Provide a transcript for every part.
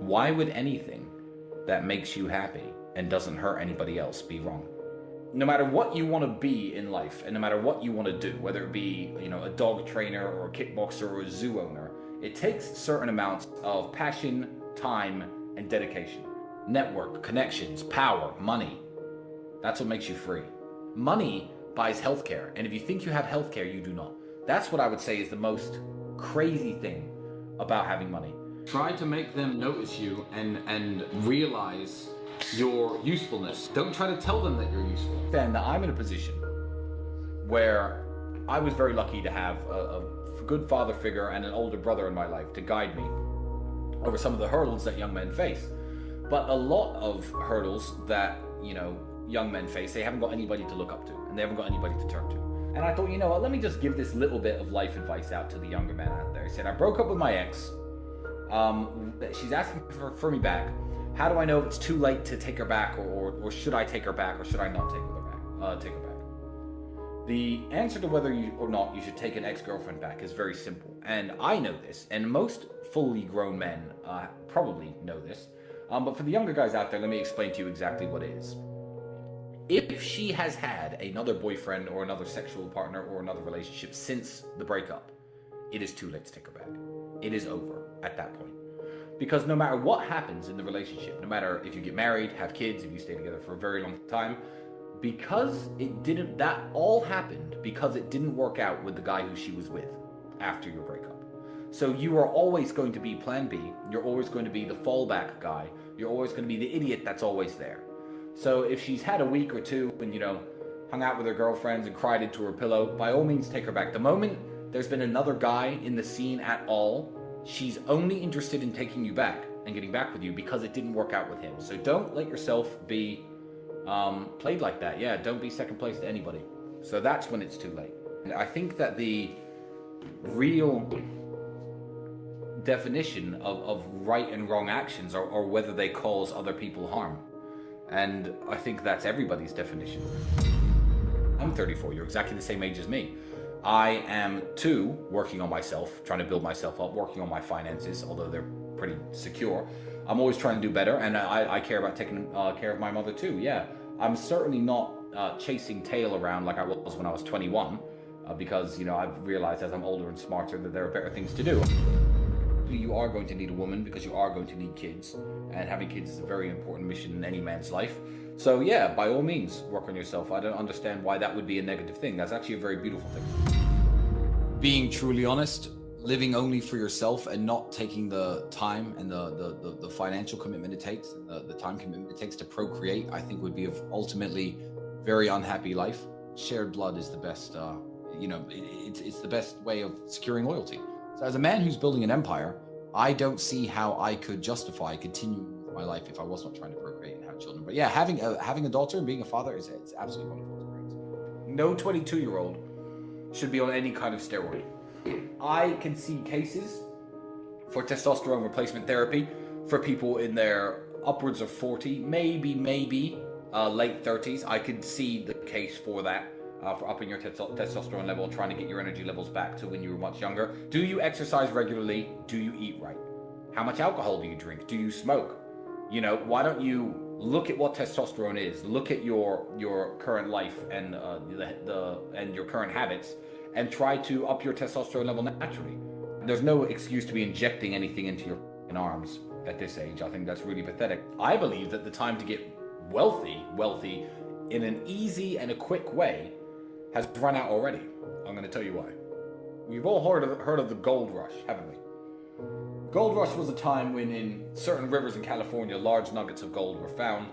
Why would anything that makes you happy and doesn't hurt anybody else be wrong? No matter what you want to be in life, and no matter what you want to do, whether it be, a dog trainer or a kickboxer or a zoo owner, it takes certain amounts of passion, time, and dedication. Network, connections, power, money. That's what makes you free. Money buys healthcare, and if you think you have healthcare, you do not. That's what I would say is the most crazy thing about having money. Try to make them notice you and realize your usefulness. Don't try to tell them that you're useful. Then I'm in a position where I was very lucky to have a good father figure and an older brother in my life to guide me over some of the hurdles that young men face. But a lot of hurdles that, young men face, they haven't got anybody to look up to, and they haven't got anybody to turn to. And I thought, what, let me just give this little bit of life advice out to the younger men out there. I said, I broke up with my ex. She's asking for me back. How do I know if it's too late to take her back, or should I take her back, or should I not take her back? The answer to whether you or not you should take an ex-girlfriend back is very simple. And I know this, and most fully grown men probably know this. But for the younger guys out there, let me explain to you exactly what it is. If she has had another boyfriend or another sexual partner or another relationship since the breakup, it is too late to take her back. It is over at that point. Because no matter what happens in the relationship, no matter if you get married, have kids, if you stay together for a very long time, that all happened because it didn't work out with the guy who she was with after your breakup. So you are always going to be plan B. You're always going to be the fallback guy. You're always going to be the idiot that's always there. So if she's had a week or two and, hung out with her girlfriends and cried into her pillow, by all means take her back. The moment there's been another guy in the scene at all, she's only interested in taking you back and getting back with you because it didn't work out with him. So don't let yourself be played like that. Yeah, don't be second place to anybody. So that's when it's too late. And I think that the real definition of right and wrong actions are whether they cause other people harm. And I think that's everybody's definition. I'm 34, you're exactly the same age as me. I am too working on myself, trying to build myself up, working on my finances, although they're pretty secure. I'm always trying to do better, and I care about taking care of my mother too, yeah. I'm certainly not chasing tail around like I was when I was 21, because, I've realized as I'm older and smarter that there are better things to do. You are going to need a woman because you are going to need kids, and having kids is a very important mission in any man's life. So yeah, by all means, work on yourself. I don't understand why that would be a negative thing. That's actually a very beautiful thing. Being truly honest, living only for yourself and not taking the time and the financial commitment it takes, the time commitment it takes to procreate, I think would be of ultimately very unhappy life. Shared blood is the best, it's the best way of securing loyalty. So as a man who's building an empire, I don't see how I could justify continuing my life if I was not trying to procreate and have children. But yeah, having a daughter and being a father it's absolutely wonderful experience. No 22-year-old should be on any kind of steroid. I can see cases for testosterone replacement therapy for people in their upwards of 40, maybe late 30s. I could see the case for that. For upping your testosterone level, trying to get your energy levels back to when you were much younger. Do you exercise regularly? Do you eat right? How much alcohol do you drink? Do you smoke? Why don't you look at what testosterone is? Look at your current life and and your current habits, and try to up your testosterone level naturally. There's no excuse to be injecting anything into your arms at this age. I think that's really pathetic. I believe that the time to get wealthy in an easy and a quick way has run out already. I'm going to tell you why. We've all heard of the gold rush, haven't we? Gold rush was a time when in certain rivers in California, large nuggets of gold were found,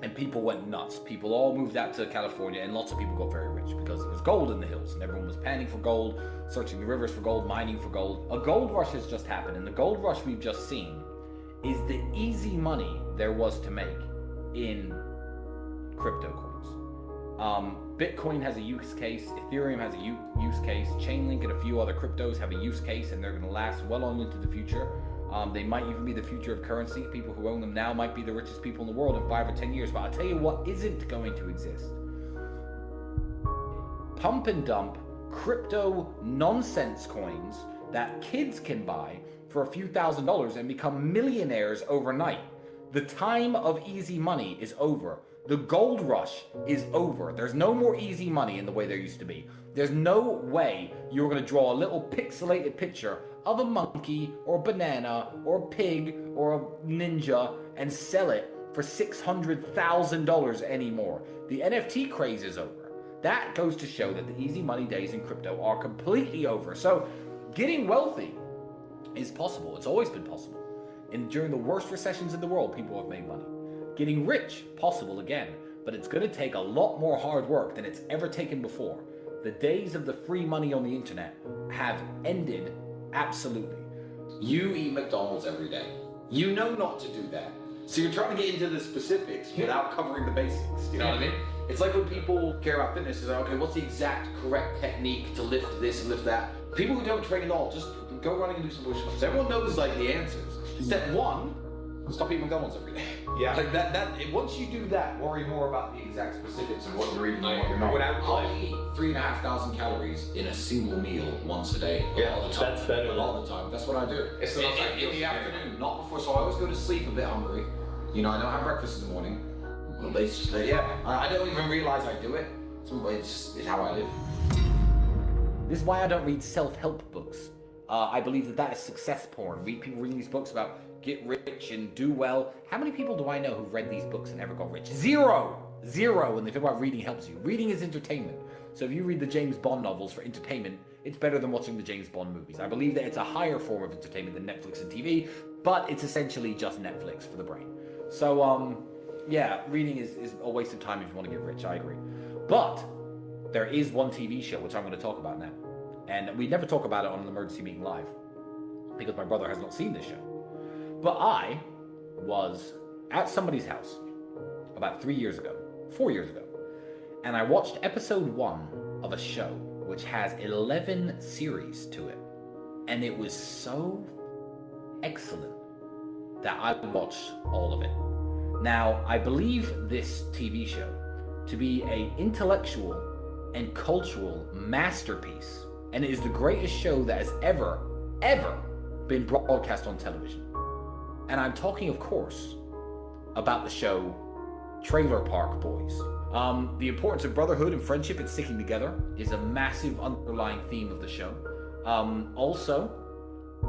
and people went nuts. People all moved out to California, and lots of people got very rich because there was gold in the hills, and everyone was panning for gold, searching the rivers for gold, mining for gold. A gold rush has just happened, and the gold rush we've just seen is the easy money there was to make in crypto coins. Bitcoin has a use case, Ethereum has a use case, Chainlink and a few other cryptos have a use case, and they're going to last well on into the future. They might even be the future of currency. People who own them now might be the richest people in the world in 5 or 10 years. But I'll tell you what isn't going to exist. Pump and dump crypto nonsense coins that kids can buy for a few $1,000s and become millionaires overnight. The time of easy money is over. The gold rush is over. There's no more easy money in the way there used to be. There's no way you're going to draw a little pixelated picture of a monkey or a banana or a pig or a ninja and sell it for $600,000 anymore. The NFT craze is over. That goes to show that the easy money days in crypto are completely over. So getting wealthy is possible. It's always been possible. And during the worst recessions in the world, people have made money. Getting rich, possible again, but it's going to take a lot more hard work than it's ever taken before. The days of the free money on the internet have ended absolutely. You eat McDonald's every day. You know not to do that. So you're trying to get into the specifics without covering the basics. You know what I mean? It's like when people care about fitness, is like, okay, what's the exact correct technique to lift this and lift that? People who don't train at all, just go running and do some push-ups. Everyone knows like the answers. Step one, stop eating McDonald's every day. Yeah. Like that. Once you do that, worry more about the exact specifics of what you're eating and what you're not. I'll eat 3,500 calories in a single meal once a day. Yeah, all the time. that's better. A lot of the time. That's what I do. It's in the afternoon, not before. So I always go to sleep a bit hungry. You know, I don't have breakfast in the morning. Well, basically, yeah. I don't even realize I do it. It's how I live. This is why I don't read self-help books. I believe that is success porn. People reading these books about get rich and do well. How many people do I know who've read these books and never got rich? Zero! When they talk about reading helps you. Reading is entertainment. So if you read the James Bond novels for entertainment, it's better than watching the James Bond movies. I believe that it's a higher form of entertainment than Netflix and TV, but it's essentially just Netflix for the brain. So, yeah, reading is a waste of time if you want to get rich, I agree. But there is one TV show which I'm going to talk about now. And we never talk about it on an Emergency Meeting Live because my brother has not seen this show. But I was at somebody's house about 4 years ago, and I watched episode 1 of a show which has 11 series to it. And it was so excellent that I watched all of it. Now, I believe this TV show to be an intellectual and cultural masterpiece, and it is the greatest show that has ever been broadcast on television. And I'm talking, of course, about the show Trailer Park Boys. The importance of brotherhood and friendship and sticking together is a massive underlying theme of the show. Also,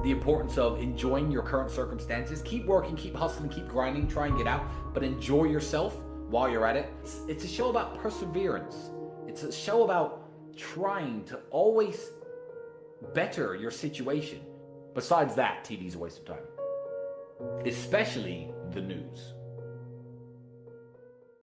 the importance of enjoying your current circumstances. Keep working, keep hustling, keep grinding, try and get out, but enjoy yourself while you're at it. It's a show about perseverance. It's a show about trying to always better your situation. Besides that, TV's a waste of time. Especially the news.